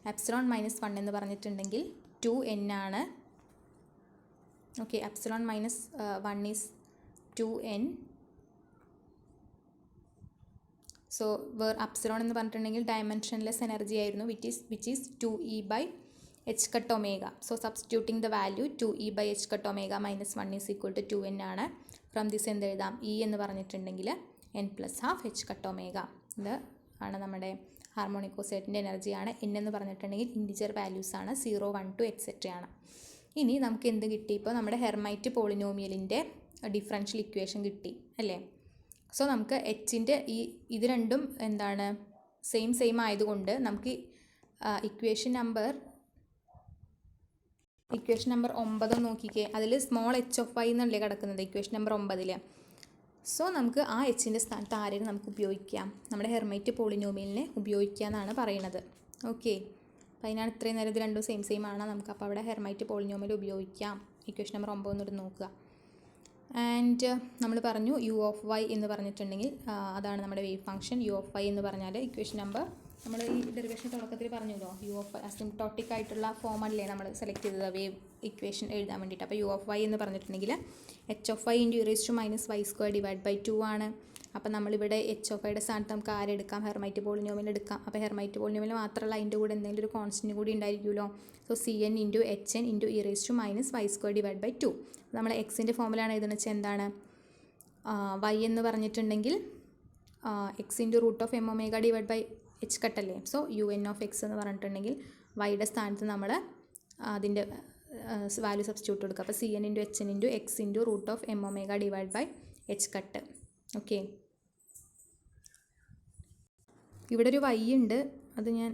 ϵ മൈനസ് 1 എന്ന് പറഞ്ഞിട്ടുണ്ടെങ്കിൽ 2n ആണ്. Okay, ϵ minus 1 is 2n. So where ϵ എന്ന് പറഞ്ഞിട്ടുണ്ടെങ്കിൽ ഡയമെൻഷൻലെസ് എനർജി ആയിരുന്നു, which is 2e/h cut omega. So substituting the value 2e/h cut omega minus 1 is equal to 2n ആണ്. ഫ്രം ദിസ് എന്ത് എഴുതാം, ഇ എന്ന് പറഞ്ഞിട്ടുണ്ടെങ്കിൽ n + ½ h കട്ട് ഒമേഗ. ഇത് ആണ് നമ്മുടെ ഹാർമോണിക് ഓസിലേറ്ററിൻ്റെ എനർജിയാണ്. n എന്ന് പറഞ്ഞിട്ടുണ്ടെങ്കിൽ ഇൻറ്റിജർ വാല്യൂസ് ആണ്, 0, 1, 2 എക്സെട്ര ആണ്. ഇനി നമുക്ക് എന്ത് കിട്ടി, ഇപ്പോൾ നമ്മുടെ ഹെർമൈറ്റ് പോളിനോമിയലിൻ്റെ ഡിഫറൻഷ്യൽ ഇക്വേഷൻ കിട്ടി അല്ലേ. സോ നമുക്ക് എച്ചിൻ്റെ ഇത് രണ്ടും എന്താണ് സെയിം ആയതുകൊണ്ട് നമുക്ക് ഇക്വേഷൻ നമ്പർ 9 നോക്കിക്കേ, അതിൽ സ്മോൾ h ഓഫ് y എന്നല്ലേ കിടക്കുന്നത് ഇക്വേഷൻ നമ്പർ 9. സോ നമുക്ക് ആ എച്ചിൻ്റെ സ്ഥാനത്ത് ആരെയും നമുക്ക് ഉപയോഗിക്കാം, നമ്മുടെ ഹെർമൈറ്റ് പോളിനോമിയലിനെ ഉപയോഗിക്കുക എന്നാണ് പറയുന്നത്. ഓക്കെ, അപ്പോൾ അതിനാണ് ഇത്രയും നേരം ഇത് രണ്ടും സെയിം ആണ്. നമുക്ക് അപ്പോൾ അവിടെ ഹെർമൈറ്റ് പോളിനോമിയൽ ഉപയോഗിക്കാം. ഇക്വേഷൻ നമ്പർ 9 ഒന്നിട്ട് നോക്കുക. ആൻഡ് നമ്മൾ പറഞ്ഞു യു ഓഫ് വൈ എന്ന് പറഞ്ഞിട്ടുണ്ടെങ്കിൽ അതാണ് നമ്മുടെ wave function. U of Y എന്ന് പറഞ്ഞാൽ ഇക്വേഷൻ നമ്പർ നമ്മൾ ഈ ഡെറിവേഷൻ തുടക്കത്തിൽ പറഞ്ഞല്ലോ, യു ഓഫ് വൈ അസിംപ്റ്റോട്ടിക് ആയിട്ടുള്ള ഫോമല്ലേ നമ്മൾ സെലക്ട് ചെയ്തത് വേവ് ഇക്വേഷൻ എഴുതാൻ വേണ്ടിയിട്ട്. അപ്പോൾ യു ഓഫ് വൈ എന്ന് പറഞ്ഞിട്ടുണ്ടെങ്കിൽ h of y × e⁻² divide by 2 ആണ്. അപ്പോൾ നമ്മളിവിടെ h ഓഫ് വൈയുടെ സ്ഥാനത്ത് നമുക്ക് ആരെടുക്കാം, ഹെർമൈറ്റ് പോളിനോമിയൽ എടുക്കാം. അപ്പോൾ ഹെർമൈറ്റ് പോളിനോമിയൽ മാത്രമല്ല അതിൻ്റെ കൂടെ എന്തെങ്കിലും ഒരു കോൺസ്റ്റൻറ്റ് കൂടി ഉണ്ടായിരിക്കുമല്ലോ. So cn × hn × e⁻² divide by 2. നമ്മൾ എക്സിൻ്റെ ഫോമിലാണ് എഴുതുന്നത് വെച്ചാൽ എന്താണ്, y എന്ന് പറഞ്ഞിട്ടുണ്ടെങ്കിൽ x × √m⍵ divide by h കട്ടല്ലേ. സോ un ഓഫ് x എന്ന് പറഞ്ഞിട്ടുണ്ടെങ്കിൽ വൈയുടെ സ്ഥാനത്ത് നമ്മൾ അതിൻ്റെ വാല്യൂ സബ്സ്റ്റിറ്റ്യൂട്ട് കൊടുക്കുക. അപ്പോൾ cn × hn × x × √m⍵ divide by h cut. Okay, ഇവിടെ ഒരു y ഉണ്ട്, അത് ഞാൻ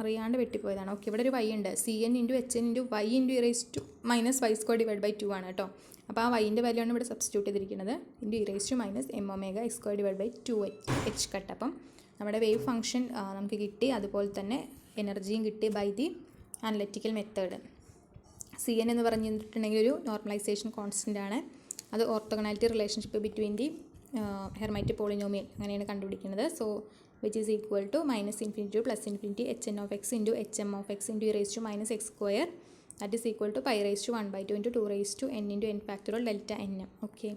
അറിയാണ്ട് വെട്ടിപ്പോയതാണ്. ഓക്കെ, ഇവിടെ ഒരു y ഉണ്ട്, cn × hn × y × e⁻² divide by 2 ആണ് കേട്ടോ. അപ്പോൾ ആ വൈൻ്റെ വാല്യൂ ആണ് ഇവിടെ സബ്സ്റ്റിറ്റ്യൂട്ട് ചെയ്തിരിക്കുന്നത്, e⁻m⍵² divide by 2h cut. അപ്പം നമ്മുടെ വേവ് ഫംഗ്ഷൻ നമുക്ക് കിട്ടി, അതുപോലെ തന്നെ എനർജിയും കിട്ടി by the analytical method. cn എന്ന് പറഞ്ഞിട്ടുണ്ടെങ്കിൽ ഒരു നോർമലൈസേഷൻ കോൺസ്റ്റൻ്റ് ആണ്, അത് orthogonality relationship between the Hermite polynomial അങ്ങനെയാണ് കണ്ടുപിടിക്കുന്നത്. So which is equal to -∞ to +∞ hn of x × hm of x × e⁻x², that is equal to π⁻1/2 × 2n × n factorial delta n. Okay.